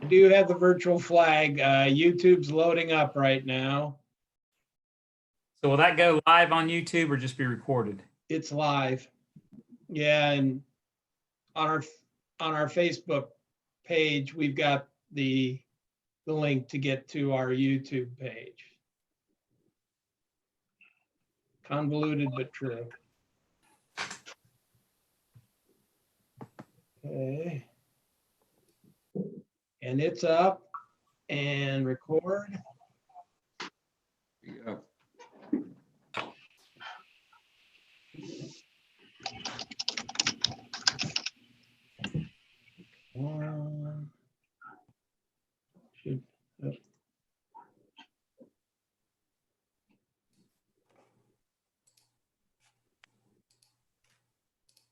I do have the virtual flag. YouTube's loading up right now. So will that go live on YouTube or just be recorded? It's live. Yeah, and on our Facebook page, we've got the link to get to our YouTube page. Convoluted but true. Okay. And it's up and record. Yeah. One. Should,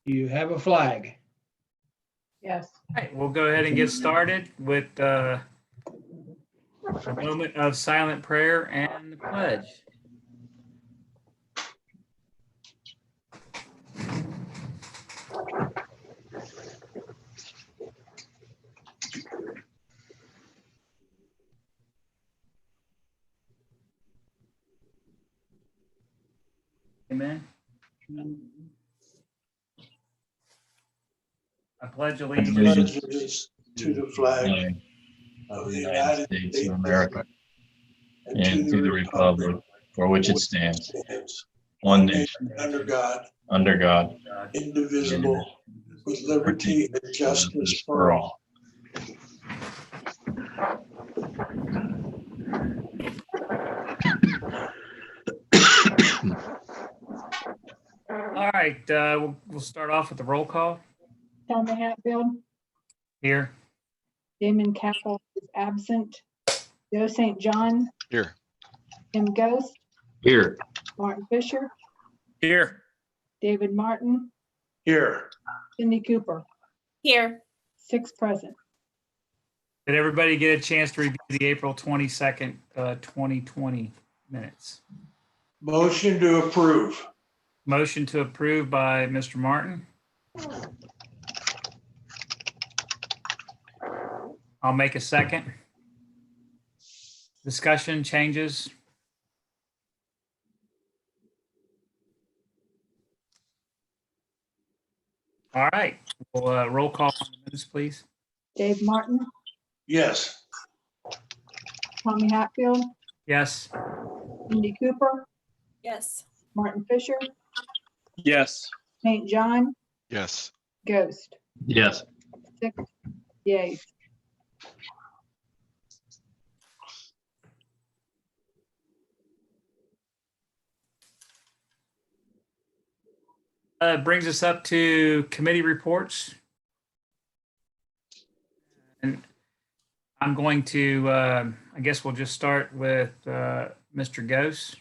you have a flag. Yes. All right, we'll go ahead and get started with a moment of silent prayer and the pledge. Amen. I pledge allegiance Allegiance to the flag of the United States of America and to the republic for which it stands, one nation, under God, indivisible, with liberty and justice for all. All right, we'll start off with the roll call Thelma Hatfield, here. Damon Capel is absent. Joe St. John, Here. Tim Ghost, Here. Martin Fisher, Here. David Martin, Here, Cindy Cooper, Here. 6 present. Did everybody get a chance to review the April 22nd, 2020 minutes? motion to approve. Motion to approve by Mr. Martin. I'll make a second. Discussion, changes? All right, we'll roll call on the minutes, please. Dave Martin, Yes, Tommy Hatfield, Yes. Cindy Cooper, Yes. Martin Fisher, Yes. St. John, Yes. Ghost. Yes. 6 yeas. Brings us up to committee reports. And I'm going to, I guess we'll just start with Mr. Gose.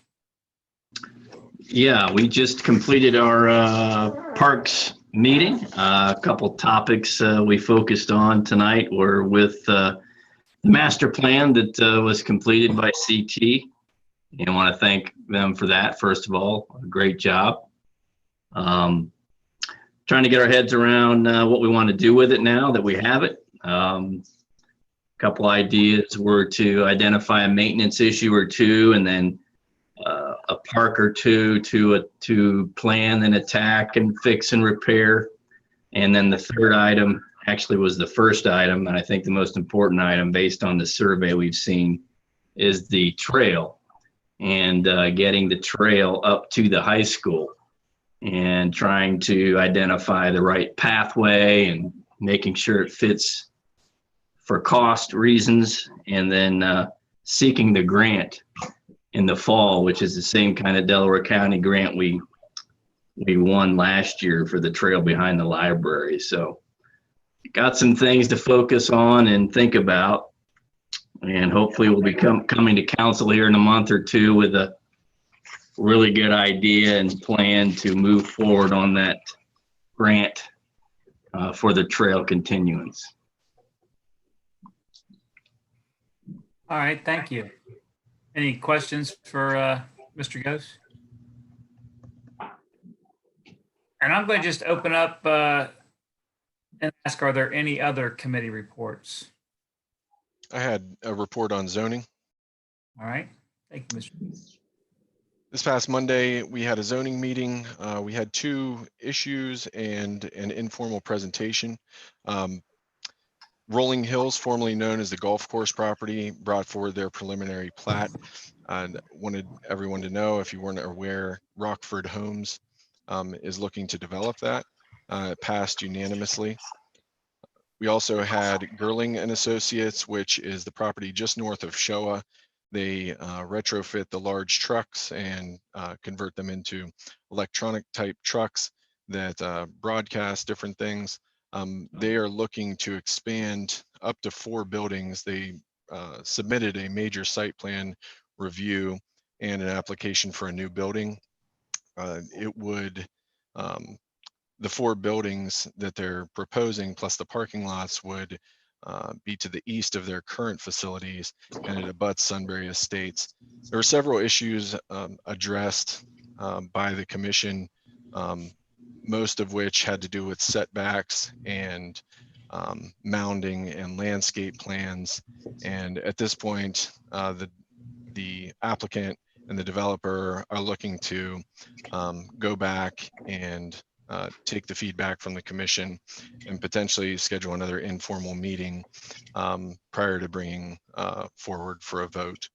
Yeah, we just completed our parks meeting. A couple topics we focused on tonight were with the master plan that was completed by CT. And I want to thank them for that, first of all. Great job. Trying to get our heads around what we want to do with it now that we have it. Couple ideas were to identify a maintenance issue or two, and then a park or two to plan and attack and fix and repair. And then the third item actually was the first item, and I think the most important item based on the survey we've seen is the trail, and getting the trail up to the high school and trying to identify the right pathway and making sure it fits for cost reasons, and then seeking the grant in the fall, which is the same kind of Delaware County grant we won last year for the trail behind the library. So got some things to focus on and think about, and hopefully we'll be coming to council here in a month or two with a really good idea and plan to move forward on that grant for the trail continuance. All right, thank you. Any questions for Mr. Gose? And I'm going to just open up and ask, are there any other committee reports? I had a report on zoning. All right. Thank you, Mr. This past Monday, we had a zoning meeting. We had 2 issues and an informal presentation. Rolling Hills, formerly known as the golf course property, brought forward their preliminary plat. And wanted everyone to know, if you weren't aware, Rockford Homes is looking to develop that. It passed unanimously. We also had Gerling and Associates, which is the property just north of Showa. They retrofit the large trucks and convert them into electronic type trucks that broadcast different things. They are looking to expand up to 4 buildings. They submitted a major site plan review and an application for a new building. It would the 4 buildings that they're proposing plus the parking lots would be to the east of their current facilities, and it abuts Sunbury Estates. There were several issues addressed by the commission, most of which had to do with setbacks and mounding and landscape plans. And at this point, the applicant and the developer are looking to go back and take the feedback from the commission and potentially schedule another informal meeting prior to bringing forward for a vote.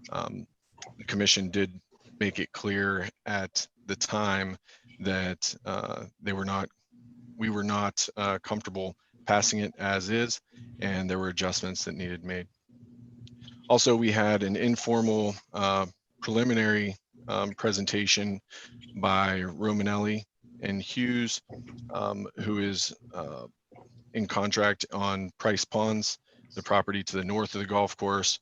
The commission did make it clear at the time that we were not comfortable passing it as is, and there were adjustments that needed made. Also, we had an informal preliminary presentation by Romanelli and Hughes, who is in contract on Price Ponds, the property to the north of the golf course,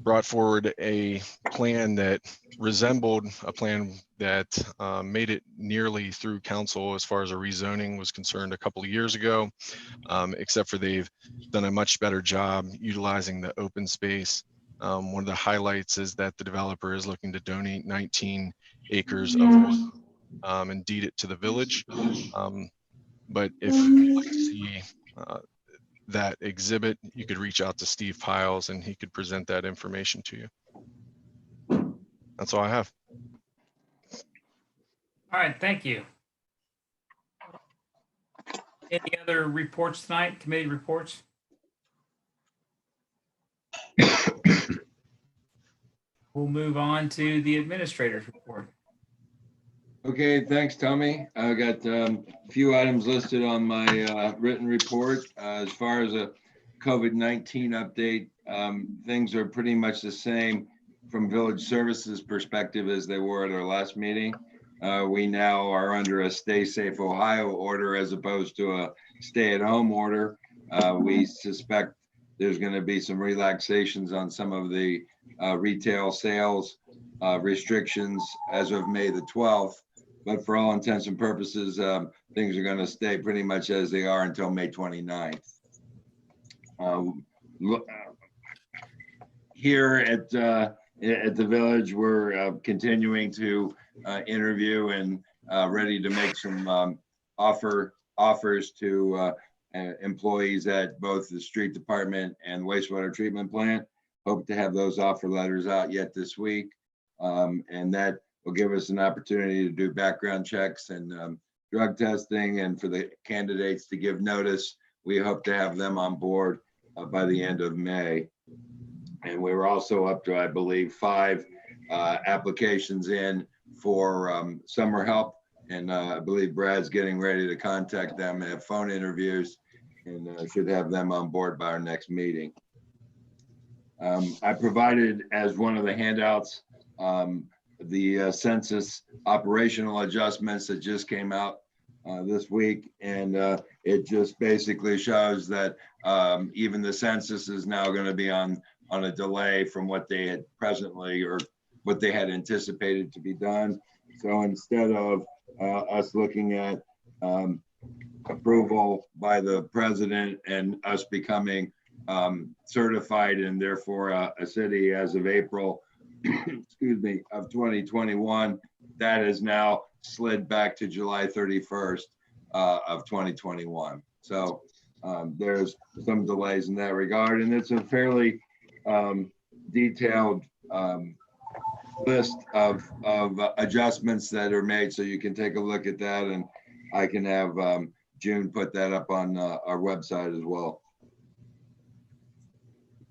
brought forward a plan that resembled a plan that made it nearly through council as far as a rezoning was concerned a couple of years ago, except for they've done a much better job utilizing the open space. One of the highlights is that the developer is looking to donate 19 acres of land and deed it to the village. But if you'd like to see that exhibit, you could reach out to Steve Piles and he could present that information to you. That's all I have. All right, thank you. Any other reports tonight, committee reports? We'll move on to the administrator's report. Okay, thanks, Tommy. I got a few items listed on my written report. As far as a COVID-19 update, things are pretty much the same from Village Services perspective as they were at our last meeting. We now are under a Stay Safe Ohio order as opposed to a stay-at-home order. We suspect there's going to be some relaxations on some of the retail sales restrictions as of May the 12th. But for all intents and purposes, things are going to stay pretty much as they are until May 29th. Here at the village, we're continuing to interview and ready to make some offers to employees at both the street department and wastewater treatment plant. Hope to have those offer letters out yet this week, and that will give us an opportunity to do background checks and drug testing, and for the candidates to give notice. We hope to have them on board by the end of May. And we were also up to, I believe, 5 applications in for summer help. And I believe Brad's getting ready to contact them and have phone interviews, and should have them on board by our next meeting. I provided as one of the handouts the census operational adjustments that just came out this week. And it just basically shows that even the census is now going to be on a delay from what they had presently or what they had anticipated to be done. So instead of us looking at approval by the president and us becoming certified and therefore a city as of April, excuse me, of 2021, that is now slid back to July 31st of 2021. So there's some delays in that regard, and it's a fairly detailed list of adjustments that are made, so you can take a look at that, and I can have June put that up on our website as well.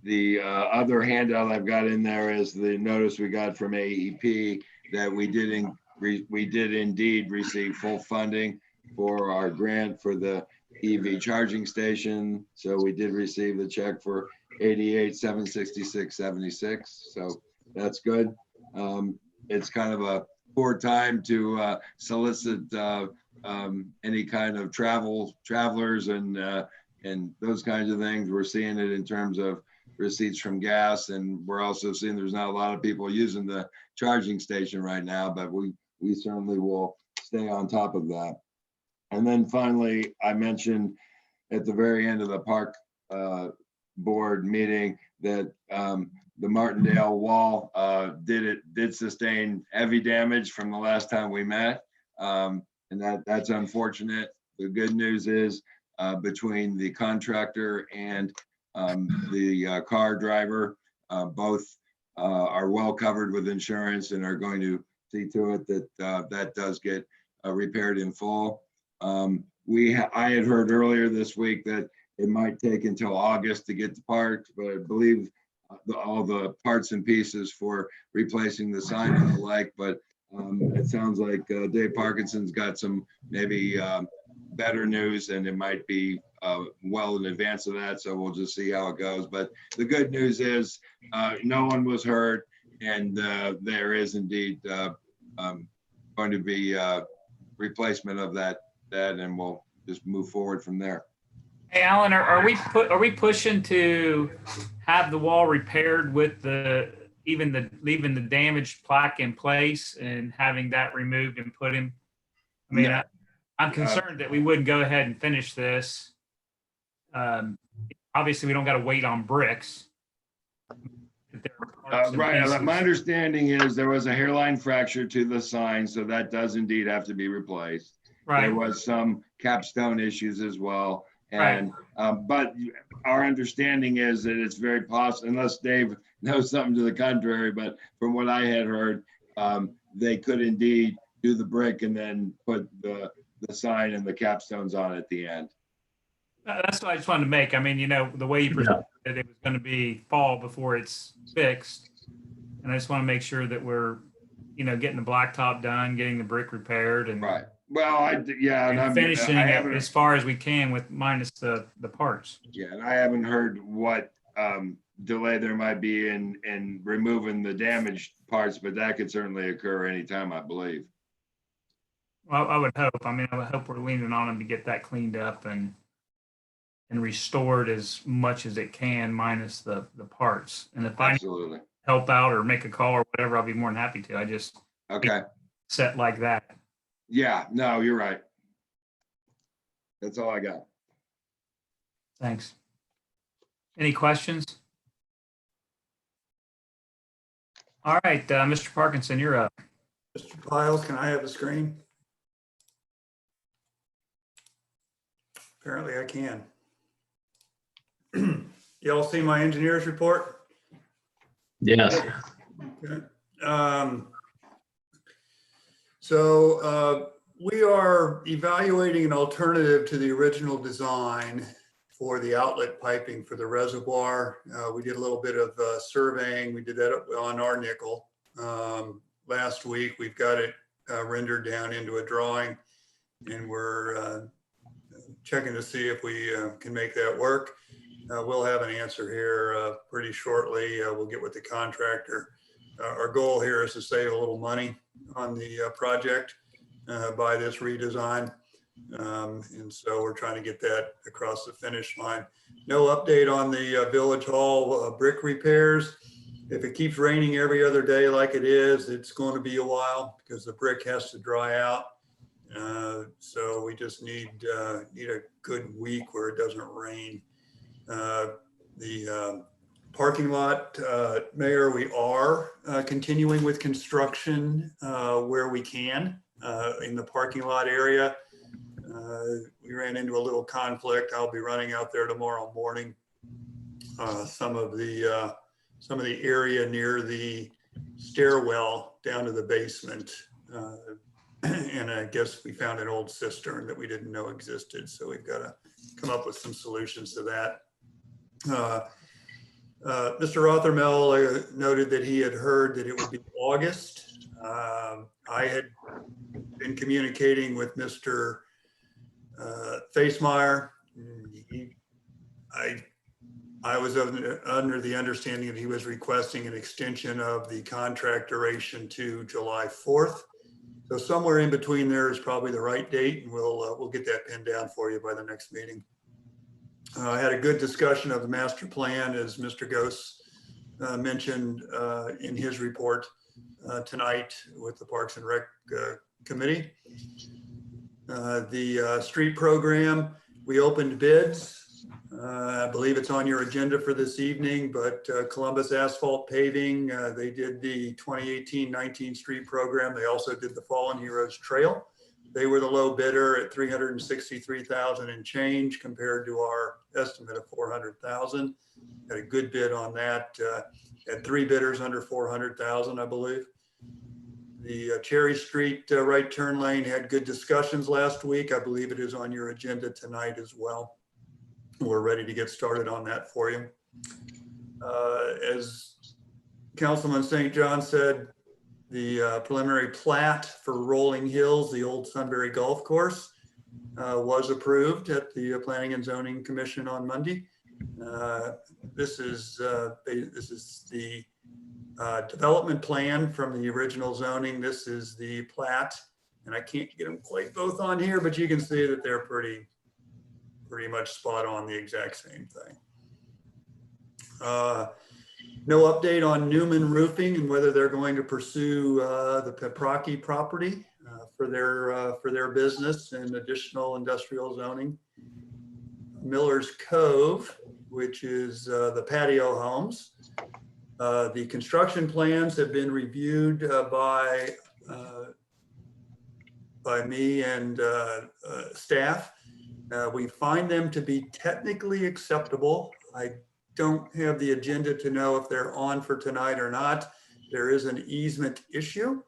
The other handout I've got in there is the notice we got from AEP that we did indeed receive full funding for our grant for the EV charging station. So we did receive the check for $88,766.76. So that's good. It's kind of a poor time to solicit any kind of travelers and those kinds of things. We're seeing it in terms of receipts from gas, and we're also seeing there's not a lot of people using the charging station right now, but we certainly will stay on top of that. And then finally, I mentioned at the very end of the park board meeting that the Martindale wall did sustain heavy damage from the last time we met, and that's unfortunate. The good news is between the contractor and the car driver, both are well covered with insurance and are going to see to it that that does get repaired in full. I had heard earlier this week that it might take until August to get the parts, but I believe all the parts and pieces for replacing the sign and the like, but it sounds like Dave Parkinson's got some maybe better news, and it might be well in advance of that, so we'll just see how it goes. But the good news is no one was hurt, and there is indeed going to be replacement of that, and we'll just move forward from there. Hey, Alan, are we pushing to have the wall repaired with leaving the damaged plaque in place and having that removed and put in? I mean, Yeah. I'm concerned that we wouldn't go ahead and finish this. Obviously, we don't got to wait on bricks. Right. My understanding is there was a hairline fracture to the sign, so that does indeed have to be replaced. Right. There was some capstone issues as well. And, but our understanding is that it's very possible, unless Dave knows something to the contrary, but from what I had heard, they could indeed do the brick and then put the sign and the capstones on at the end. That's what I just wanted to make. I mean, the way you presented it was going to be fall before it's fixed. And I just want to make sure that we're, getting the blacktop done, getting the brick repaired, and right. Well, and finishing it as far as we can with minus the parts. Yeah, and I haven't heard what delay there might be in removing the damaged parts, but that could certainly occur anytime, I believe. Well, I would hope. I mean, I would hope we're leaning on them to get that cleaned up and restored as much as it can, minus the parts. And if Absolutely. I need to help out or make a call or whatever, I'll be more than happy to. I just set like that. Yeah, no, you're right. That's all I got. Thanks. Any questions? All right, Mr. Parkinson, you're up. Mr. Piles, can I have a screen? Apparently I can. Y'all see my engineer's report? Yes. Okay. So we are evaluating an alternative to the original design for the outlet piping for the reservoir. We did a little bit of surveying. We did that on our nickel last week. We've got it rendered down into a drawing, and we're checking to see if we can make that work. We'll have an answer here pretty shortly. We'll get with the contractor. Our goal here is to save a little money on the project by this redesign. And so we're trying to get that across the finish line. No update on the Village Hall brick repairs. If it keeps raining every other day like it is, it's going to be a while because the brick has to dry out. So we just need a good week where it doesn't rain. The parking lot, Mayor, we are continuing with construction where we can in the parking lot area. We ran into a little conflict. I'll be running out there tomorrow morning. Some of the area near the stairwell down to the basement. And I guess we found an old cistern that we didn't know existed. So we've got to come up with some solutions to that. Mr. Rothermel noted that he had heard that it would be August. I had been communicating with Mr. Facemeyer. I was under the understanding that he was requesting an extension of the contract duration to July 4th. So somewhere in between there is probably the right date, and we'll get that pinned down for you by the next meeting. I had a good discussion of the master plan, as Mr. Gose mentioned in his report tonight with the Parks and Rec Committee. The street program, we opened bids. I believe it's on your agenda for this evening, but Columbus Asphalt Paving, they did the 2018-19 street program. They also did the Fallen Heroes Trail. They were the low bidder at $363,000 and change compared to our estimate of $400,000. Had a good bid on that. Had 3 bidders under $400,000, I believe. The Cherry Street right turn lane had good discussions last week. I believe it is on your agenda tonight as well. We're ready to get started on that for you. As Councilman St. John said, the preliminary plat for Rolling Hills, the old Sunbury Golf Course, was approved at the Planning and Zoning Commission on Monday. This is the development plan from the original zoning. This is the plat, and I can't get them quite both on here, but you can see that they're pretty much spot on, the exact same thing. No update on Newman Roofing and whether they're going to pursue the Paprocki property for their business and additional industrial zoning. Miller's Cove, which is the patio homes. The construction plans have been reviewed by me and staff. We find them to be technically acceptable. I don't have the agenda to know if they're on for tonight or not. There is an easement issue,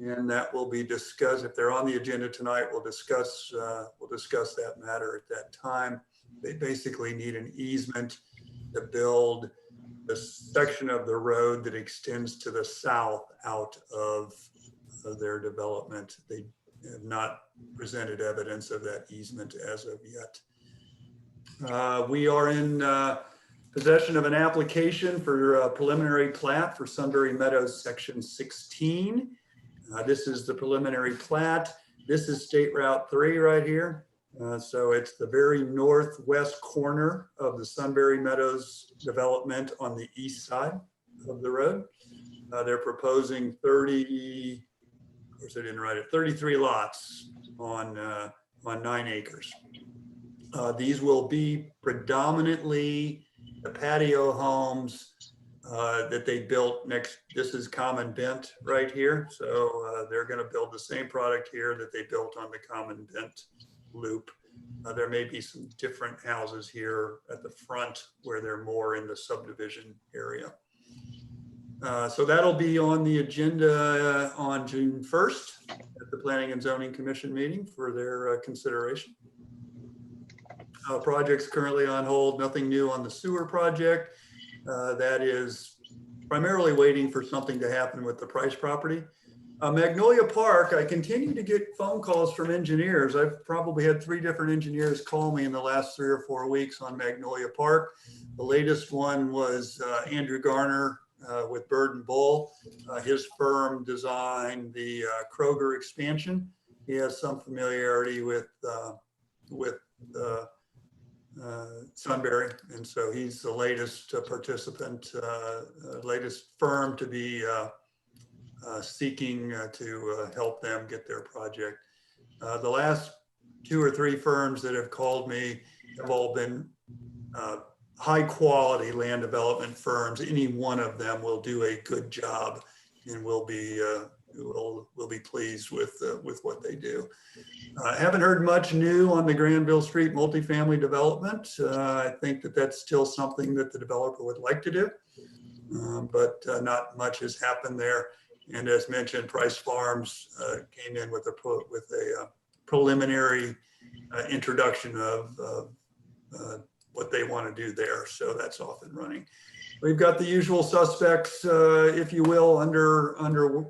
and that will be discussed. If they're on the agenda tonight, we'll discuss that matter at that time. They basically need an easement to build the section of the road that extends to the south out of their development. They have not presented evidence of that easement as of yet. We are in possession of an application for a preliminary plat for Sunbury Meadows Section 16. This is the preliminary plat. This is State Route 3 right here. So it's the very northwest corner of the Sunbury Meadows development on the east side of the road. They're proposing 33 lots on 9 acres. These will be predominantly the patio homes that they built next. This is Common Bent right here. So they're going to build the same product here that they built on the Common Bent loop. There may be some different houses here at the front where they're more in the subdivision area. So that'll be on the agenda on June 1st at the Planning and Zoning Commission meeting for their consideration. Projects currently on hold, nothing new on the sewer project. That is primarily waiting for something to happen with the Price property. Magnolia Park, I continue to get phone calls from engineers. I've probably had 3 different engineers call me in the last 3 or 4 weeks on Magnolia Park. The latest one was Andrew Garner with Bird and Bull. His firm designed the Kroger expansion. He has some familiarity with Sunbury, and so he's the latest participant, latest firm to be seeking to help them get their project. The last 2 or 3 firms that have called me have all been high quality land development firms. Any one of them will do a good job and will be will be pleased with what they do. I haven't heard much new on the Granville Street multifamily development. I think that that's still something that the developer would like to do, but not much has happened there. And as mentioned, Price Farms came in with a preliminary introduction of what they want to do there. So that's off and running. We've got the usual suspects, if you will, under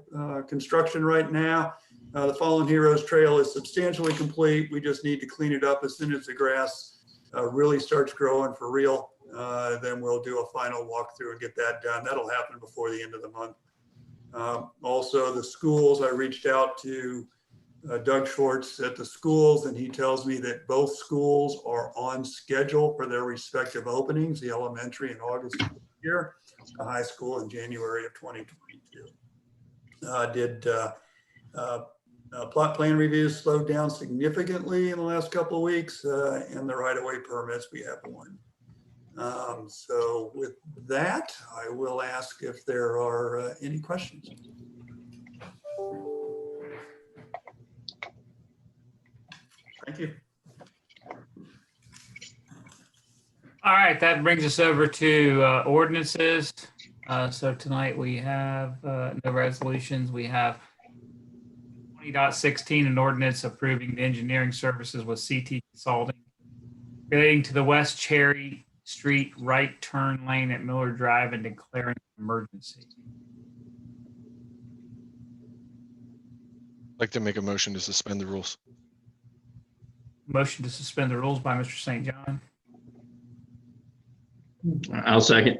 construction right now. The Fallen Heroes Trail is substantially complete. We just need to clean it up as soon as the grass really starts growing for real. Then we'll do a final walkthrough and get that done. That'll happen before the end of the month. Also, the schools, I reached out to Doug Schwartz at the schools, and he tells me that both schools are on schedule for their respective openings, the elementary in August of this year, the high school in January of 2022. Plot plan reviews slowed down significantly in the last couple of weeks, and the right-of-way permits, we have one. So with that, I will ask if there are any questions. Thank you. All right, that brings us over to ordinances. So tonight we have no resolutions. We have 20.16, an ordinance approving the engineering services with CT Consulting relating to the West Cherry Street right turn lane at Miller Drive and declaring an emergency. I'd like to make a motion to suspend the rules. Motion to suspend the rules by Mr. St. John. I'll second.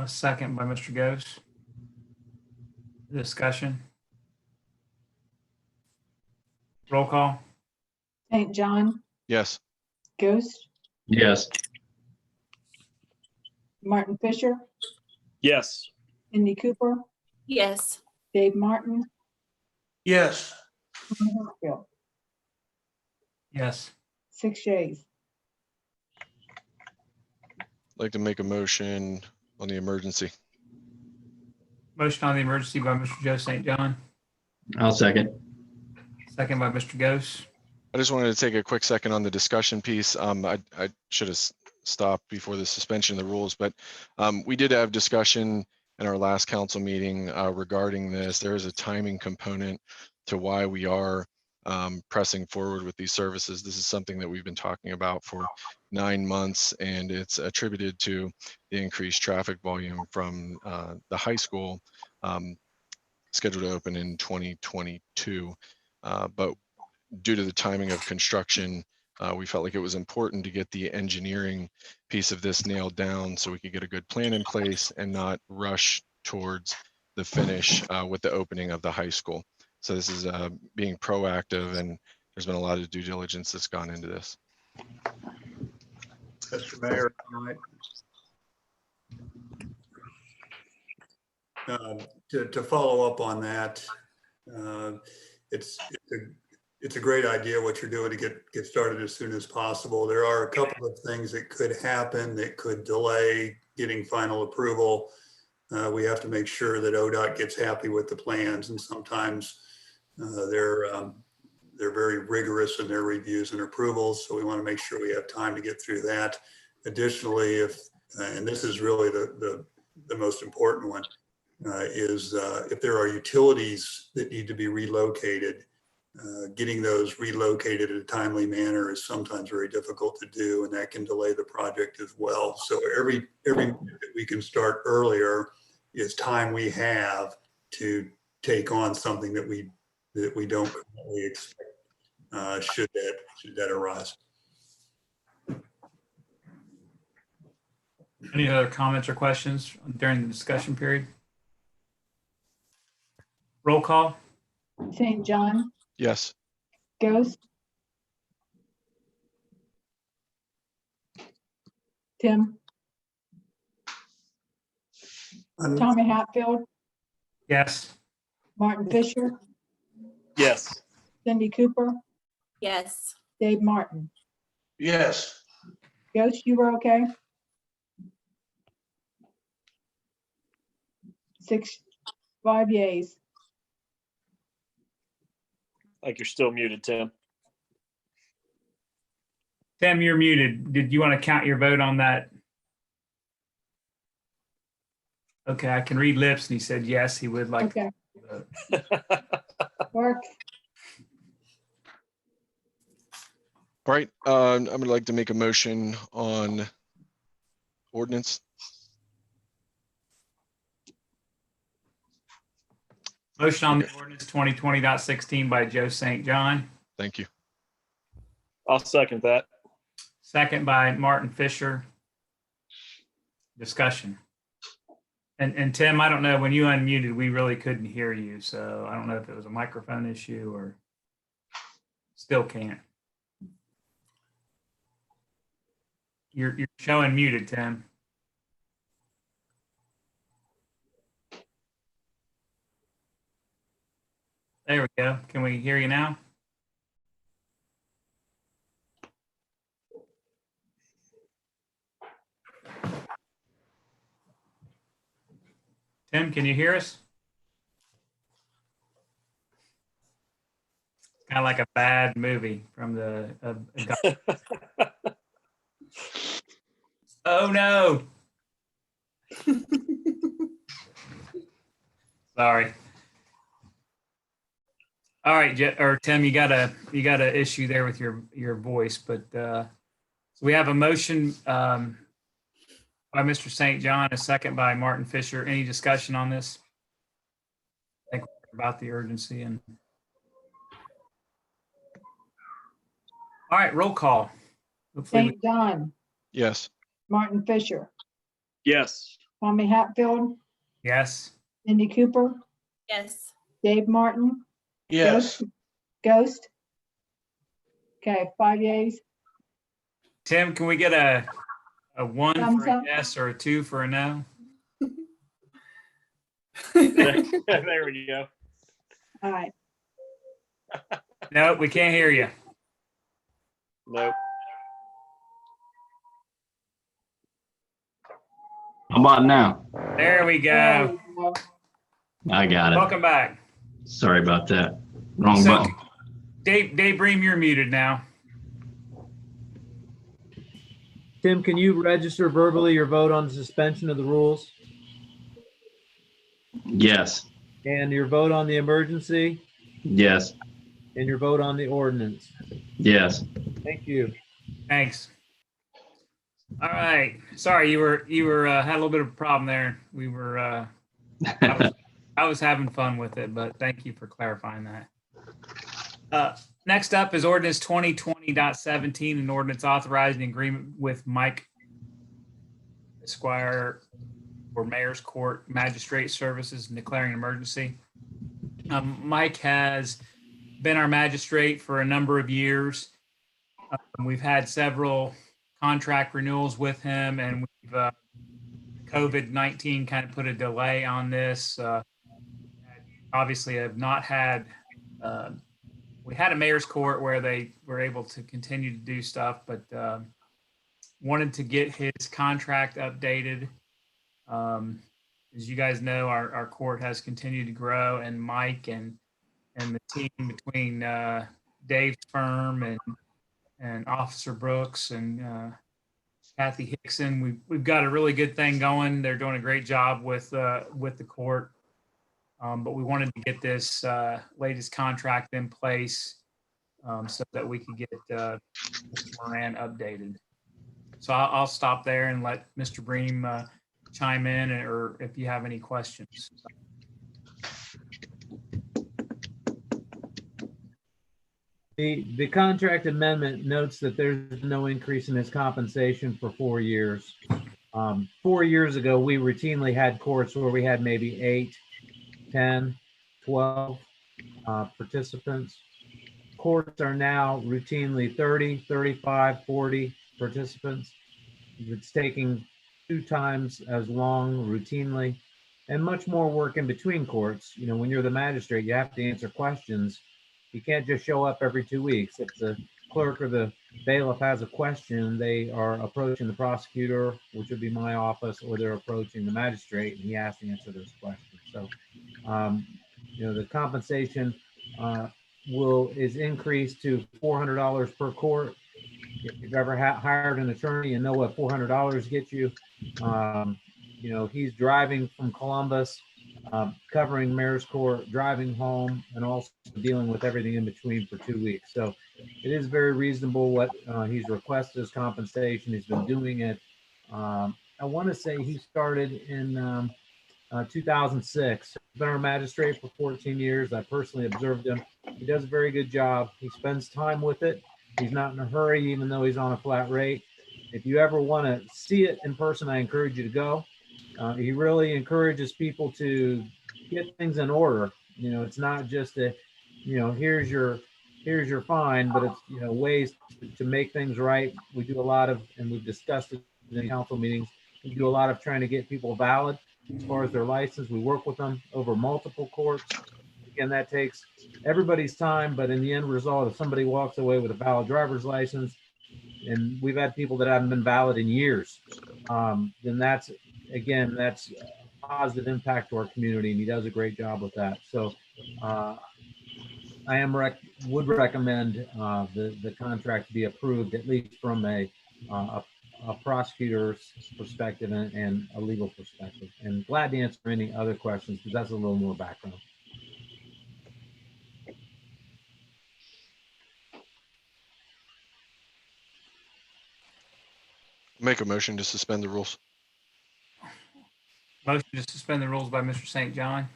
Second by Mr. Ghost. Discussion. Roll call. St. John, Yes. Ghost, Yes. Martin Fisher, Yes. Cindy Cooper, Yes. Dave Martin, Yes. Tom Hatfield. Yes. 6 yeas. I'd like to make a motion on the emergency. Motion on the emergency by Mr. Joe St. John. I'll second. Second by Mr. Ghost. I just wanted to take a quick second on the discussion piece. I should have stopped before the suspension of the rules, but we did have discussion in our last council meeting regarding this. There is a timing component to why we are pressing forward with these services. This is something that we've been talking about for 9 months, and it's attributed to the increased traffic volume from the high school scheduled to open in 2022. But due to the timing of construction, we felt like it was important to get the engineering piece of this nailed down so we could get a good plan in place and not rush towards the finish with the opening of the high school. So this is being proactive, and there's been a lot of due diligence that's gone into this. Mr. Mayor, to follow up on that, it's a great idea what you're doing to get started as soon as possible. There are a couple of things that could happen that could delay getting final approval. We have to make sure that ODOT gets happy with the plans, and sometimes they're very rigorous in their reviews and approvals. So we want to make sure we have time to get through that. Additionally, and this is really the most important one, is if there are utilities that need to be relocated, getting those relocated in a timely manner is sometimes very difficult to do, and that can delay the project as well. So every minute that we can start earlier is time we have to take on something that we don't currently expect should that arise. Any other comments or questions during the discussion period? Roll call. St. John, Yes. Ghost, Tim, Tommy Hatfield, Yes. Martin Fisher, Yes. Cindy Cooper, Yes. Dave Martin. Yes. Ghost, you were okay? 5 yeas. Like you're still muted, Tim. Tim, you're muted. Did you want to count your vote on that? Okay, I can read lips, and he said yes, he would like. Okay, To vote. works. All right, I would like to make a motion on ordinance. Motion on the ordinance 2020.16 by Joe St. John, Thank you. I'll second that. second by Martin Fisher. Discussion. And Tim, I don't know, when you unmuted, we really couldn't hear you. So I don't know if it was a microphone issue or still can't. You're showing muted, Tim. There we go. Can we hear you now? Tim, can you hear us? Kind of like a bad movie from the. Oh no! Sorry. All right, Tim, you got a issue there with your voice, but so we have a motion by Mr. St. John, a second by Martin Fisher. Any discussion on this? I think about the urgency and. All right, roll call. Hopefully St. John, Yes. Martin Fisher, Yes. Tommy Hatfield, yes. Cindy Cooper, Yes. Dave Martin, Yes. Ghost. Okay, 5 yeas. Tim, can we get a 1 Thumbs for a up. yes or a 2 for a no? There we go. All right, No, we can't hear you. Nope. How about now? There we there go. we go. I got it. Welcome back. Sorry about that. Wrong So, button. Dave Bream, you're muted now. Tim, can you register verbally your vote on the suspension of the rules Yes. and your vote on the emergency Yes. and your vote on the ordinance? Yes. Thank you. Thanks. All right. Sorry, you were had a little bit of a problem there. We were I was having fun with it, but thank you for clarifying that. Next up is ordinance 2020.17, an ordinance authorizing agreement with Mike Esquire for Mayor's Court Magistrate Services and declaring an emergency. Mike has been our magistrate for a number of years. We've had several contract renewals with him, and we've COVID-19 kind of put a delay on this. Obviously, have not had. We had a mayor's court where they were able to continue to do stuff, but wanted to get his contract updated. As you guys know, our court has continued to grow, and Mike and the team between Dave's firm and Officer Brooks and Kathy Hickson, we've got a really good thing going. They're doing a great job with the court. But we wanted to get this latest contract in place so that we could get Mr. Moran updated. So I'll stop there and let Mr. Bream chime in, or if you have any questions. The contract amendment notes that there's no increase in his compensation for 4 years. 4 years ago, we routinely had courts where we had maybe 8, 10, 12 participants. Courts are now routinely 30, 35, 40 participants. It's taking 2 times as long routinely and much more work in between courts. You know, when you're the magistrate, you have to answer questions. You can't just show up every 2 weeks. If the clerk or the bailiff has a question, they are approaching the prosecutor, which would be my office, or they're approaching the magistrate, and he has to answer those questions. So, you know, the compensation is increased to $400 per court. If you've ever hired an attorney and know what $400 gets you, you know, he's driving from Columbus, covering Mayor's Court, driving home, and also dealing with everything in between for 2 weeks. So it is very reasonable what he's requested as compensation. He's been doing it. I want to say he started in 2006. He's been our magistrate for 14 years. I personally observed him. He does a very good job. He spends time with it. He's not in a hurry, even though he's on a flat rate. If you ever want to see it in person, I encourage you to go. He really encourages people to get things in order. You know, it's not just a, you know, here's your fine, but it's, you know, ways to make things right. We do a lot of, and we've discussed it in council meetings, we do a lot of trying to get people valid as far as their license. We work with them over multiple courts. Again, that takes everybody's time, but in the end result, if somebody walks away with a valid driver's license, and we've had people that haven't been valid in years, then that's, again, that's a positive impact to our community, and he does a great job with that. So I would recommend the contract to be approved, at least from a prosecutor's perspective and a legal perspective. And glad to answer any other questions, because that's a little more background. Make a motion to suspend the rules. Motion to suspend the rules by Mr. St. John.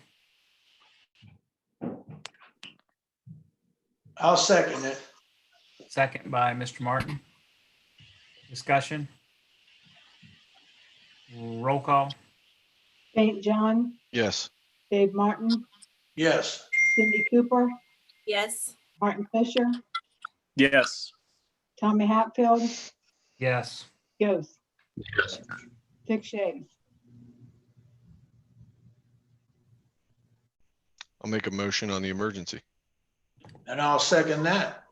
I'll second it. Second by Mr. Martin. Discussion. Roll call. St. John, Yes. Dave Martin, Yes. Cindy Cooper, Yes. Martin Fisher, Yes. Tommy Hatfield, Yes. Ghost, Yes. Dick Shays. I'll make a motion on the emergency. And I'll second that.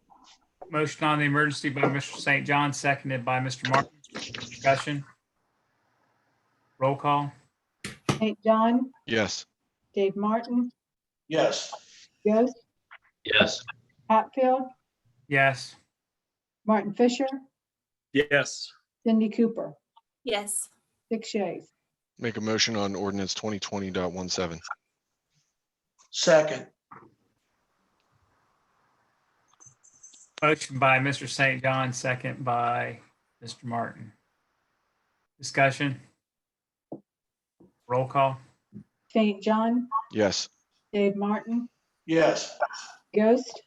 Motion on the emergency by Mr. St. John, seconded by Mr. Martin. Discussion. Roll call. St. John, Yes. Dave Martin, Yes. Ghost, Yes. Hatfield, Yes. Martin Fisher, Yes. Cindy Cooper, Yes. Dick Shays. Make a motion on ordinance 2020.17. Second. Motion by Mr. St. John, second by Mr. Martin. Discussion. Roll call. St. John, Yes. Dave Martin, Yes. Ghost,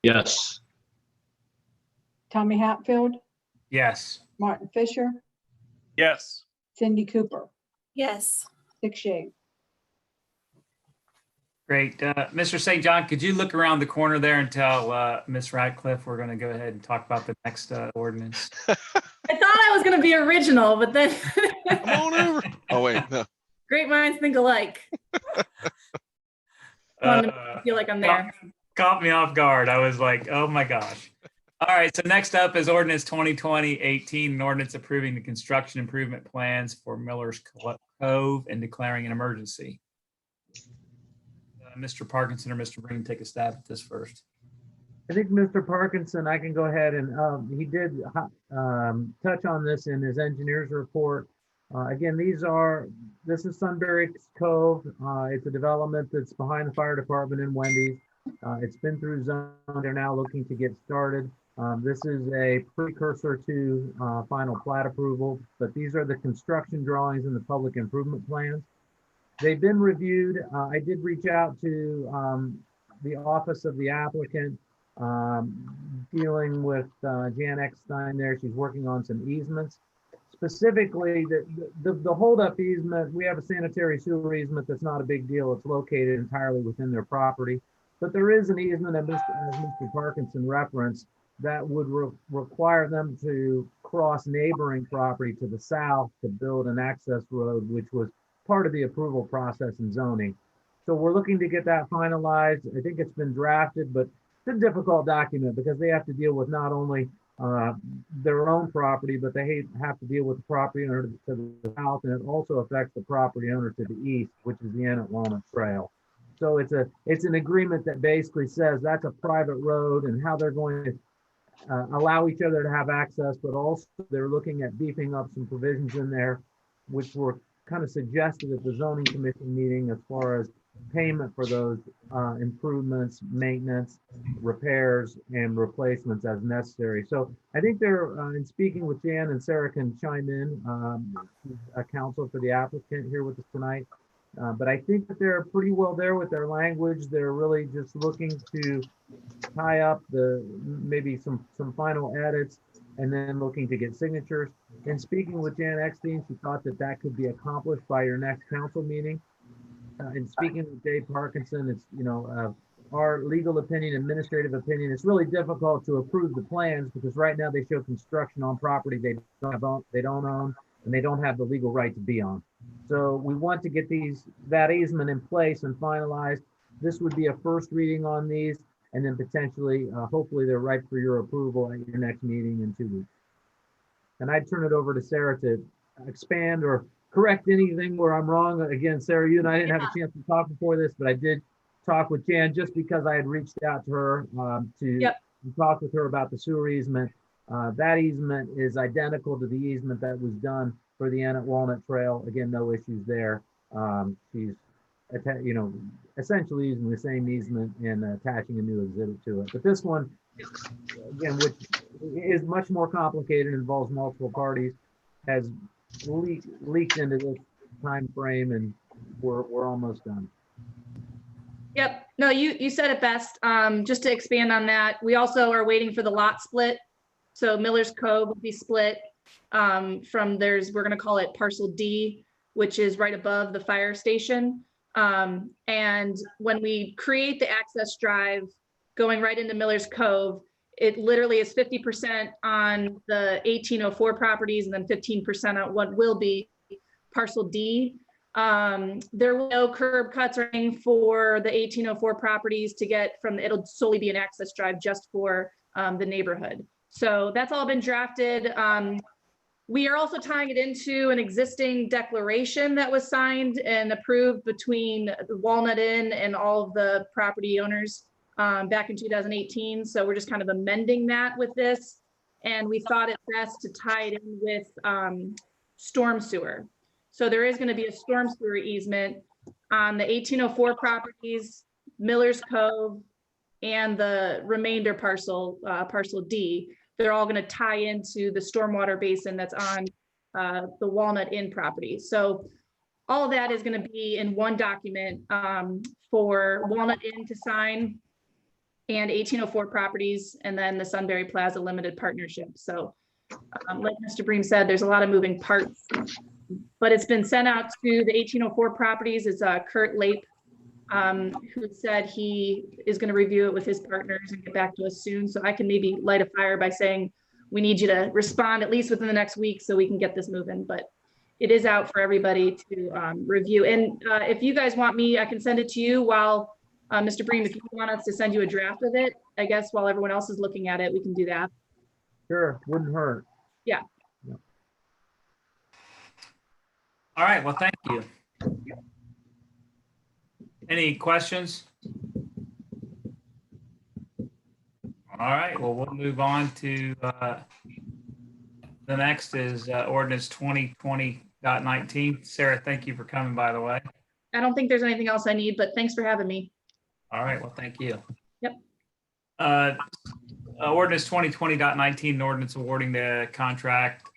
Yes. Tommy Hatfield, Yes. Martin Fisher, Yes. Cindy Cooper, Yes. Dick Shays. Great. Mr. St. John, could you look around the corner there and tell Ms. Radcliffe we're going to go ahead and talk about the next ordinance? I thought I was going to be original, but then Come on over. Oh, wait, no. great minds think alike. I feel like I'm there. Caught me off guard. I was like, oh my gosh. All right, so next up is ordinance 2020-18, an ordinance approving the construction improvement plans for Miller's Cove and declaring an emergency. Mr. Parkinson or Mr. Green, take a stab at this first. I think Mr. Parkinson, I can go ahead and he did touch on this in his engineer's report. Again, this is Sunbury Cove. It's a development that's behind the fire department in Wendy's. It's been through zone. They're now looking to get started. This is a precursor to final plat approval, but these are the construction drawings and the public improvement plans. They've been reviewed. I did reach out to the office of the applicant, dealing with Jan Eckstein there. She's working on some easements. Specifically, the holdup easement, we have a sanitary sewer easement that's not a big deal. It's located entirely within their property. But there is an easement, as Mr. Parkinson referenced, that would require them to cross neighboring property to the south to build an access road, which was part of the approval process and zoning. So we're looking to get that finalized. I think it's been drafted, but it's a difficult document because they have to deal with not only their own property, but they have to deal with the property owner to the south, and it also affects the property owner to the east, which is the Annett Walnut Trail. So it's an agreement that basically says that's a private road and how they're going to allow each other to have access, but also they're looking at beefing up some provisions in there, which were kind of suggested at the zoning commission meeting as far as payment for those improvements, maintenance, repairs, and replacements as necessary. So I think they're, in speaking with Jan, and Sarah can chime in, a counsel for the applicant here with us tonight. But I think that they're pretty well there with their language. They're really just looking to tie up maybe some final edits and then looking to get signatures. And speaking with Jan Eckstein, she thought that that could be accomplished by your next council meeting. And speaking with Dave Parkinson, it's, our legal opinion, administrative opinion, it's really difficult to approve the plans because right now they show construction on property they don't own, and they don't have the legal right to be on. So we want to get that easement in place and finalized. This would be a first reading on these, and then potentially, hopefully they're ripe for your approval at your next meeting in 2 weeks. And I'd turn it over to Sarah to expand or correct anything where I'm wrong. Again, Sarah, you and I didn't have a chance to talk before this, but I did talk with Jan just because I had reached out to her to talk with her about the sewer easement. That easement is identical to the easement that was done for the Annette Walnut Trail. Again, no issues there. She's, essentially using the same easement and attaching a new exhibit to it. But this one, again, which is much more complicated, involves multiple parties, has leaked into this time frame, and we're almost done. Yep. No, you said it best. Just to expand on that, we also are waiting for the lot split. So Miller's Cove will be split from we're going to call it parcel D, which is right above the fire station. And when we create the access drive going right into Miller's Cove, it literally is 50% on the 1804 properties and then 15% on what will be parcel D. There will be no curb cuts or anything for the 1804 properties to get from, it'll solely be an access drive just for the neighborhood. So that's all been drafted. We are also tying it into an existing declaration that was signed and approved between the Walnut Inn and all of the property owners back in 2018. So we're just kind of amending that with this. And we thought it best to tie it in with storm sewer. So there is going to be a storm sewer easement on the 1804 properties, Miller's Cove, and the remainder parcel, parcel D. They're all going to tie into the stormwater basin that's on the Walnut Inn property. So all of that is going to be in one document for Walnut Inn to sign and 1804 properties, and then the Sunbury Plaza Limited Partnership. So like Mr. Bream said, there's a lot of moving parts, but it's been sent out to the 1804 properties. It's Kurt Lape, who said he is going to review it with his partners and get back to us soon. So I can maybe light a fire by saying, we need you to respond at least within the next week so we can get this moving, but it is out for everybody to review. And if you guys want me, I can send it to you while, Mr. Bream, if you want us to send you a draft of it, I guess while everyone else is looking at it, we can do that. Sure, wouldn't hurt. Yeah. All right, well, thank you. Any questions? All right, well, we'll move on to the next is ordinance 2020.19. Sarah, thank you for coming, by the way. I don't think there's anything else I need, but thanks for having me. All right, well, thank you. Yep. Ordinance 2020.19, ordinance awarding the contract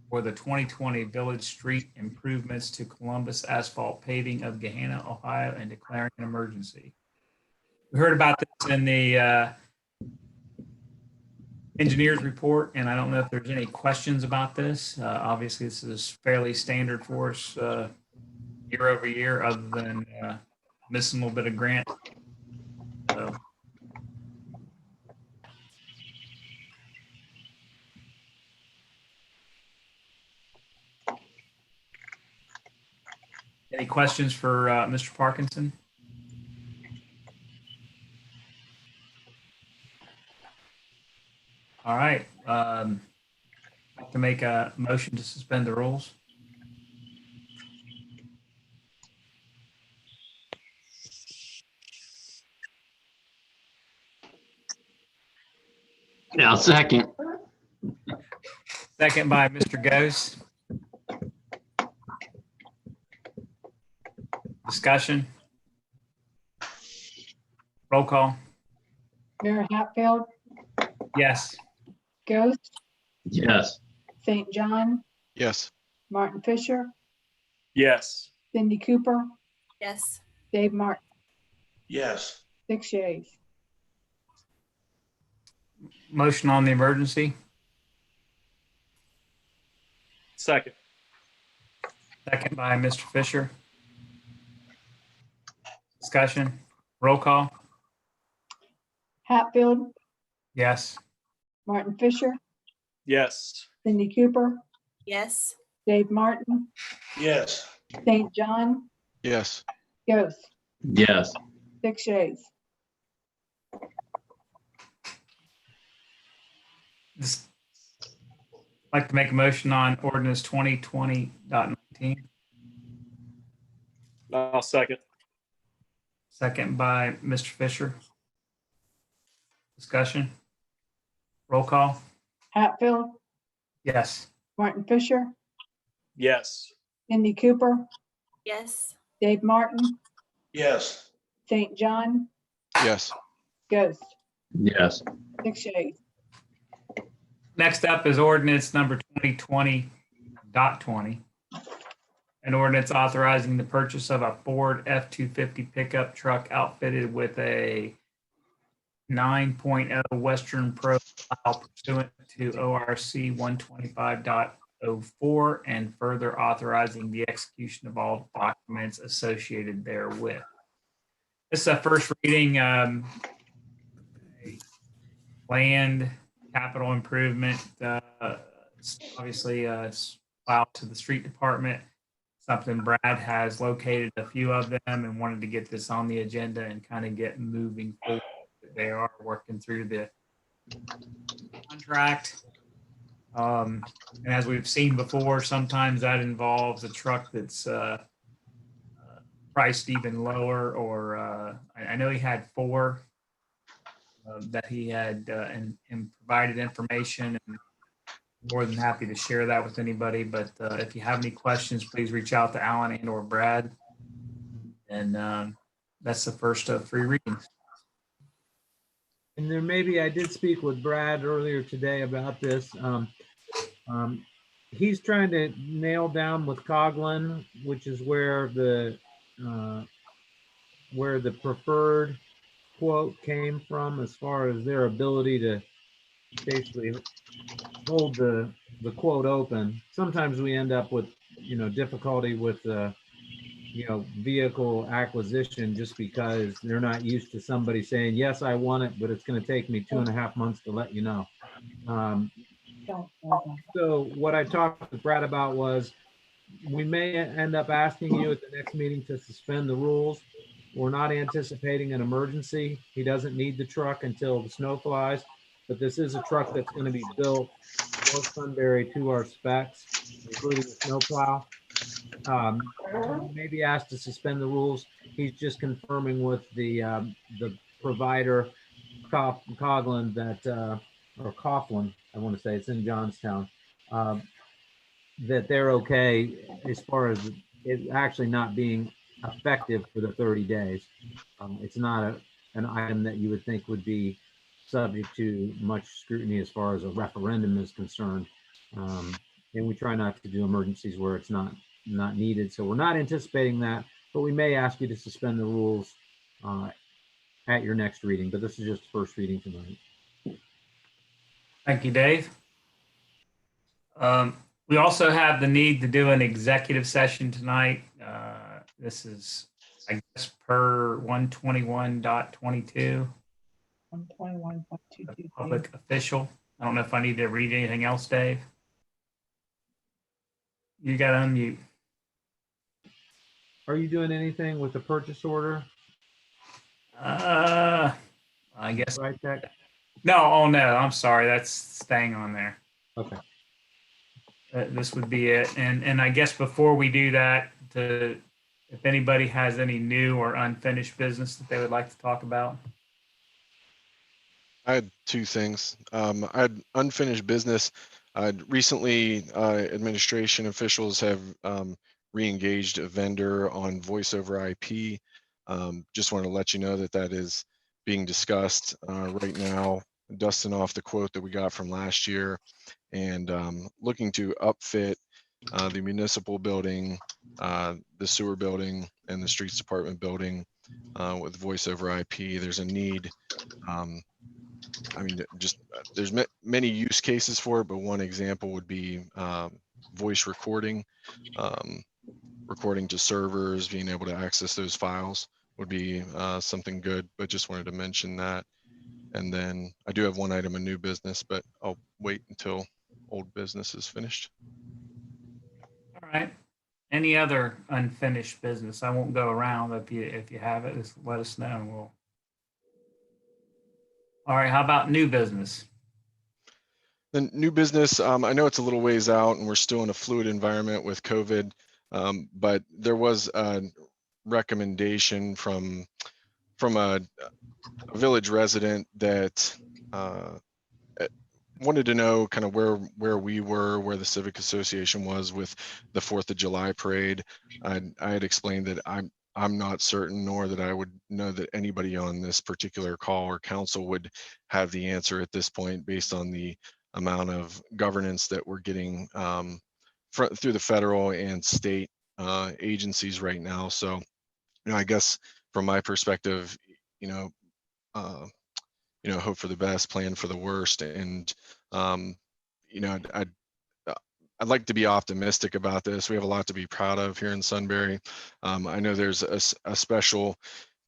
for the 2020 Village Street improvements to Columbus Asphalt Paving of Gahanna, Ohio, and declaring an emergency. We heard about this in the engineer's report, and I don't know if there's any questions about this. Obviously, this is fairly standard for us year over year, other than missing a little bit of grant. So. Any questions for Mr. Parkinson? All right. I'd like to make a motion to suspend the rules. Yeah, I'll second. Second by Mr. Ghost. Discussion. Roll call. Mayor Hatfield, Yes. Ghost, Yes. St. John, Yes. Martin Fisher, Yes. Cindy Cooper, Yes. Dave Martin, Yes. 6 yeas. Motion on the emergency. Second. Second by Mr. Fisher. Discussion. Roll call. Hatfield, Yes. Martin Fisher, Yes. Cindy Cooper, Yes. Dave Martin, Yes. St. John, Yes. Ghost, Yes. 6 yeas. Just like to make a motion on ordinance 2020.19. I'll second. Second by Mr. Fisher. Discussion. Roll call. Hatfield, Yes. Martin Fisher, Yes. Cindy Cooper, Yes. Dave Martin, Yes. St. John, Yes. Ghost, Yes. 6 yeas. Next up is ordinance number 2020.20. An ordinance authorizing the purchase of a Ford F-250 pickup truck outfitted with a 9.0 Western profile pursuant to ORC 125.04 and further authorizing the execution of all documents associated therewith. This is a first reading, land capital improvement, obviously filed to the street department. Something Brad has located a few of them and wanted to get this on the agenda and kind of get moving forward. They are working through the contract. And as we've seen before, sometimes that involves a truck that's priced even lower, or I know he had 4 that he had and provided information, and more than happy to share that with anybody. But if you have any questions, please reach out to Alan and or Brad. And that's the first of 3 readings. And there maybe, I did speak with Brad earlier today about this. He's trying to nail down with Coghlan, which is where the preferred quote came from, as far as their ability to basically hold the quote open. Sometimes we end up with, difficulty with vehicle acquisition, just because they're not used to somebody saying, yes, I want it, but it's going to take me 2.5 months to let you know. So what I talked with Brad about was, we may end up asking you at the next meeting to suspend the rules. We're not anticipating an emergency. He doesn't need the truck until the snow flies, but this is a truck that's going to be built for Sunbury to our specs, including the snowplow. Maybe asked to suspend the rules. He's just confirming with the provider, Coghlan, that or Coughlin, I want to say, it's in Johnstown, that they're okay as far as it actually not being effective for the 30 days. It's not an item that you would think would be subject to much scrutiny as far as a referendum is concerned. And we try not to do emergencies where it's not needed. So we're not anticipating that, but we may ask you to suspend the rules at your next reading, but this is just first reading tonight. Thank you, Dave. We also have the need to do an executive session tonight. This is, I guess, per 121.22. 121.222. Public official. I don't know if I need to read anything else, Dave. You got to unmute. Are you doing anything with the purchase order? I guess. Right, Tech? No, oh no, I'm sorry. That's staying on there. Okay. This would be it. And I guess before we do that, if anybody has any new or unfinished business that they would like to talk about. I had two things. I had unfinished business. Recently, administration officials have re-engaged a vendor on voice over IP. Just want to let you know that that is being discussed right now, dusting off the quote that we got from last year, and looking to upfit the municipal building, the sewer building, and the streets department building with voice over IP. There's a need. I mean, just there's many use cases for it, but one example would be voice recording, recording to servers, being able to access those files would be something good, but just wanted to mention that. And then I do have one item of new business, but I'll wait until old business is finished. All right. Any other unfinished business? I won't go around. If you have it, just let us know. And we'll. All right. How about new business? Then new business, I know it's a little ways out and we're still in a fluid environment with COVID, but there was a recommendation from a village resident that wanted to know kind of where we were, where the Civic Association was with the 4th of July parade. I had explained that I'm not certain, nor that I would know that anybody on this particular call or council would have the answer at this point based on the amount of governance that we're getting through the federal and state agencies right now. So, I guess from my perspective, hope for the best, plan for the worst. And, I'd like to be optimistic about this. We have a lot to be proud of here in Sunbury. I know there's a special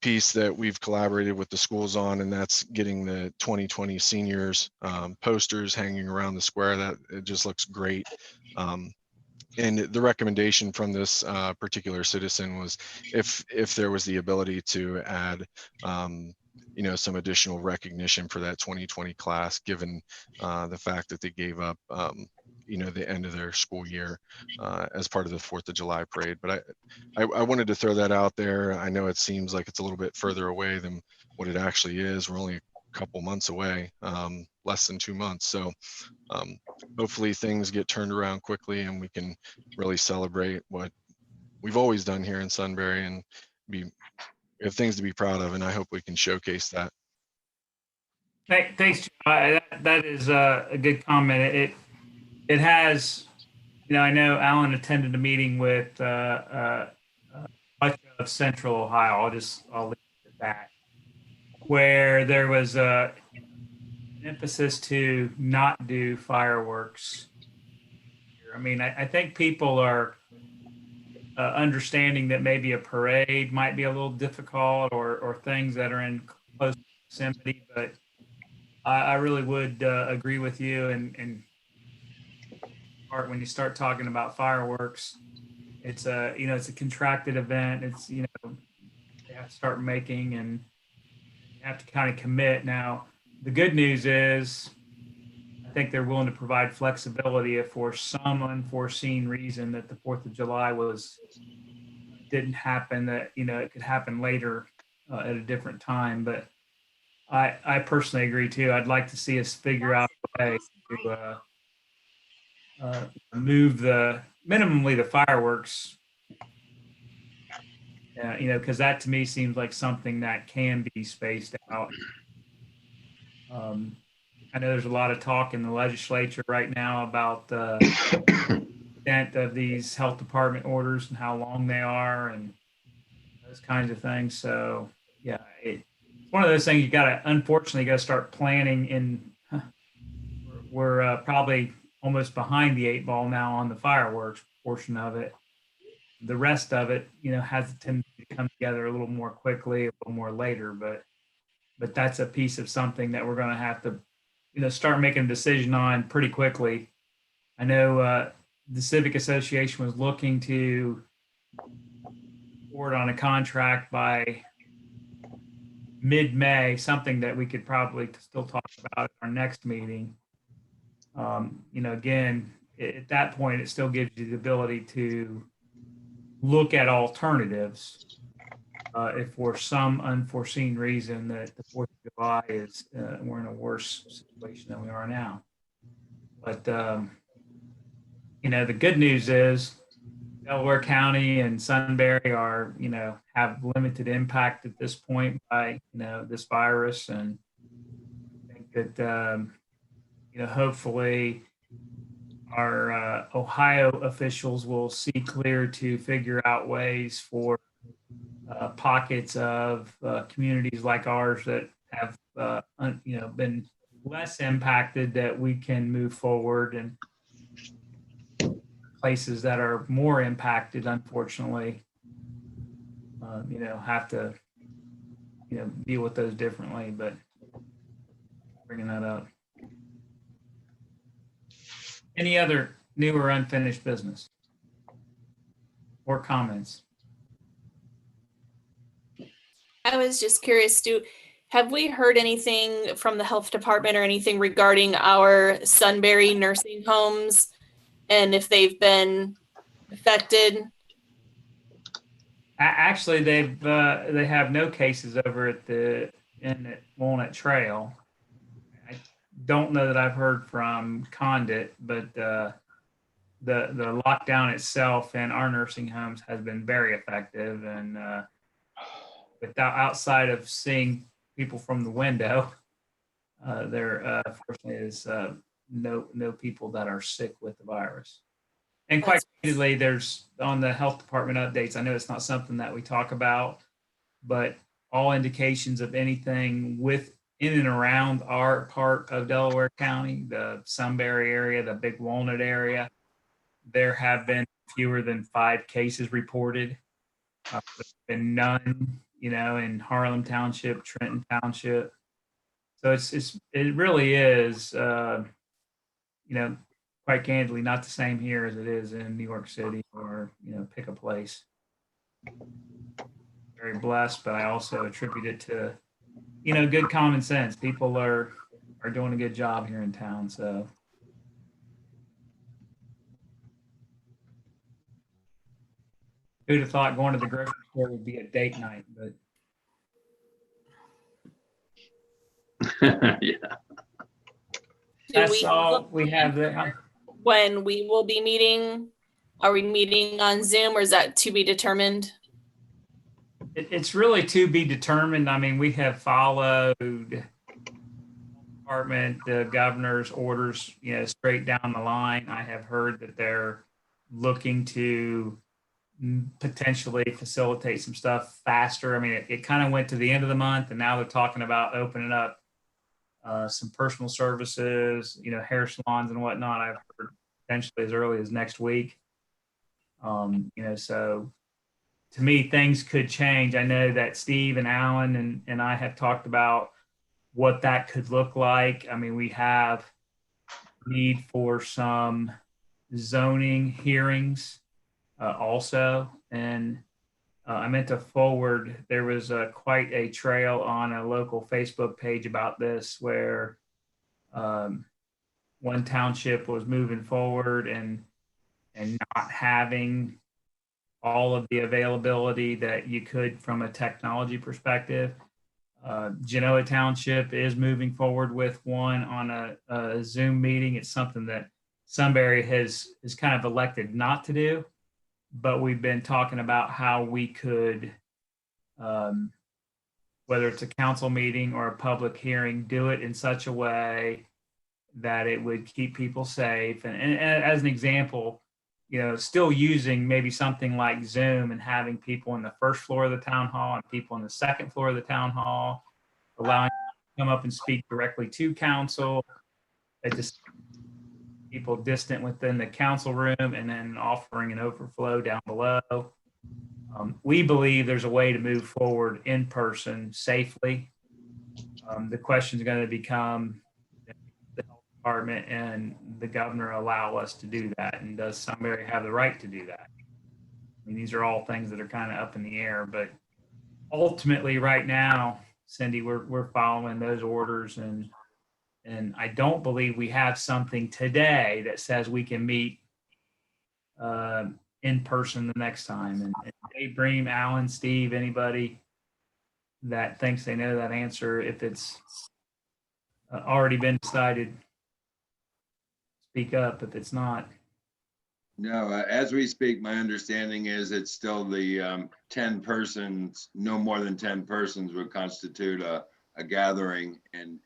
piece that we've collaborated with the schools on, and that's getting the 2020 seniors posters hanging around the square. That it just looks great. And the recommendation from this particular citizen was if there was the ability to add some additional recognition for that 2020 class, given the fact that they gave up the end of their school year as part of the 4th of July parade. But I wanted to throw that out there. I know it seems like it's a little bit further away than what it actually is. We're only a couple months away, less than 2 months. So hopefully things get turned around quickly and we can really celebrate what we've always done here in Sunbury and we have things to be proud of. And I hope we can showcase that. Thanks, Joe. That is a good comment. It has, I know Alan attended a meeting with much of Central Ohio. I'll leave it at that, where there was an emphasis to not do fireworks. I mean, I think people are understanding that maybe a parade might be a little difficult or things that are in close proximity, but I really would agree with you. And when you start talking about fireworks, it's a contracted event. It's, they have to start making and you have to kind of commit. Now, the good news is I think they're willing to provide flexibility if for some unforeseen reason that the 4th of July didn't happen, that, it could happen later at a different time. But I personally agree too. I'd like to see us figure out a way to move minimally the fireworks, because that to me seems like something that can be spaced out. I know there's a lot of talk in the legislature right now about the extent of these health department orders and how long they are and those kinds of things. So yeah, it's one of those things you unfortunately got to start planning we're probably almost behind the 8 ball now on the fireworks portion of it. The rest of it, has a tendency to come together a little more quickly, a little more later, but that's a piece of something that we're going to have to, start making a decision on pretty quickly. I know the Civic Association was looking to forward on a contract by mid-May, something that we could probably still talk about at our next meeting. Again, at that point, it still gives you the ability to look at alternatives. if for some unforeseen reason that the 4th of July is, we're in a worse situation than we are now. But, the good news is Delaware County and Sunbury are, have limited impact at this point by, this virus. And I think that, hopefully our Ohio officials will see clear to figure out ways for pockets of communities like ours that have, been less impacted, that we can move forward, and places that are more impacted, unfortunately, have to, deal with those differently. But bringing that up. Any other new or unfinished business or comments? I was just curious, have we heard anything from the health department or anything regarding our Sunbury nursing homes and if they've been affected? Actually, they have no cases over in Walnut Trail. I don't know that I've heard from Condit, but the lockdown itself in our nursing homes has been very effective, and outside of seeing people from the window, there fortunately is no people that are sick with the virus. And quite candidly, there's on the health department updates, I know it's not something that we talk about, but all indications of anything in and around our part of Delaware County, the Sunbury area, the Big Walnut area, there have been fewer than 5 cases reported. There's been none, in Harlem Township, Trenton Township. So it really is, quite candidly, not the same here as it is in New York City or, pick a place. Very blessed, but I also attribute it to, good common sense. People are doing a good job here in town. So who'd have thought going to the grocery store would be a date night, but Yeah. that's all we have there. When we will be meeting, are we meeting on Zoom or is that to be determined? It's really to be determined. I mean, we have followed the department, the governor's orders, straight down the line. I have heard that they're looking to potentially facilitate some stuff faster. I mean, it kind of went to the end of the month, and now they're talking about opening up some personal services, hair salons and whatnot. I've heard potentially as early as next week. So to me, things could change. I know that Steve and Alan and I have talked about what that could look like. I mean, we have need for some zoning hearings also. And I meant to forward, there was quite a trail on a local Facebook page about this where one township was moving forward and not having all of the availability that you could from a technology perspective. Genoa Township is moving forward with one on a Zoom meeting. It's something that Sunbury has kind of elected not to do, but we've been talking about how we could, whether it's a council meeting or a public hearing, do it in such a way that it would keep people safe. And as an example, still using maybe something like Zoom and having people in the first floor of the town hall and people in the second floor of the town hall, allowing them to come up and speak directly to council, just people distant within the council room, and then offering an overflow down below. We believe there's a way to move forward in person safely. The question is going to become, the health department and the governor allow us to do that? And does Sunbury have the right to do that? I mean, these are all things that are kind of up in the air, but ultimately right now, Cindy, we're following those orders, and I don't believe we have something today that says we can meet in person the next time. And Dave Bream, Alan, Steve, anybody, that thinks they know that answer. If it's already been decided, speak up. If it's not, No, as we speak, my understanding is it's still the 10 persons, no more than 10 persons would constitute a gathering, and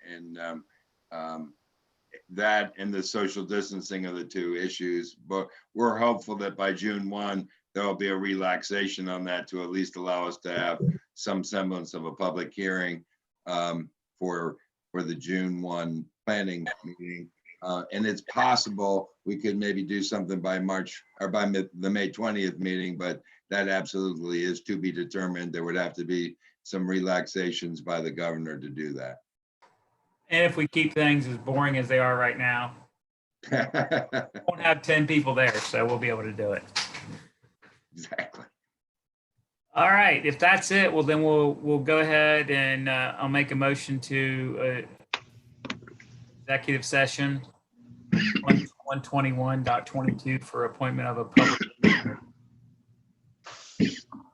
that and the social distancing are the two issues. But we're hopeful that by June 1, there will be a relaxation on that to at least allow us to have some semblance of a public hearing for the June 1 planning meeting. And it's possible we could maybe do something by March or by the May 20th meeting, but that absolutely is to be determined. There would have to be some relaxations by the governor to do that. and if we keep things as boring as they are right now, won't have 10 people there, so we'll be able to do it. Exactly. All right, if that's it, well, then we'll go ahead and I'll make a motion to executive session 121.22 for appointment of a public.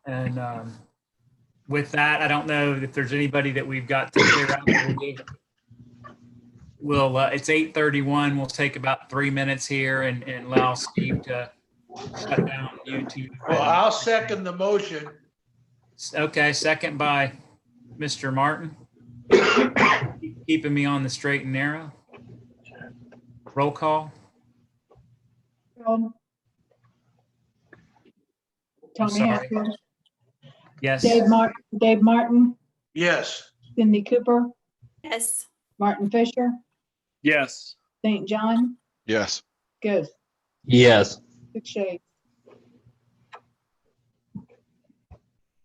And with that, I don't know if there's anybody that we've got to clear out. It's 8:31. We'll take about 3 minutes here and allow Steve to shut down YouTube. Well, I'll second the motion. Okay, second by Mr. Martin. Keeping me on the straight and narrow. Roll call. Tommy sorry. Hatfield, Yes. Dave Martin, Yes. Cindy Cooper, Yes. Martin Fisher, Yes. St. John, Yes. Ghost, Yes. 6 shades.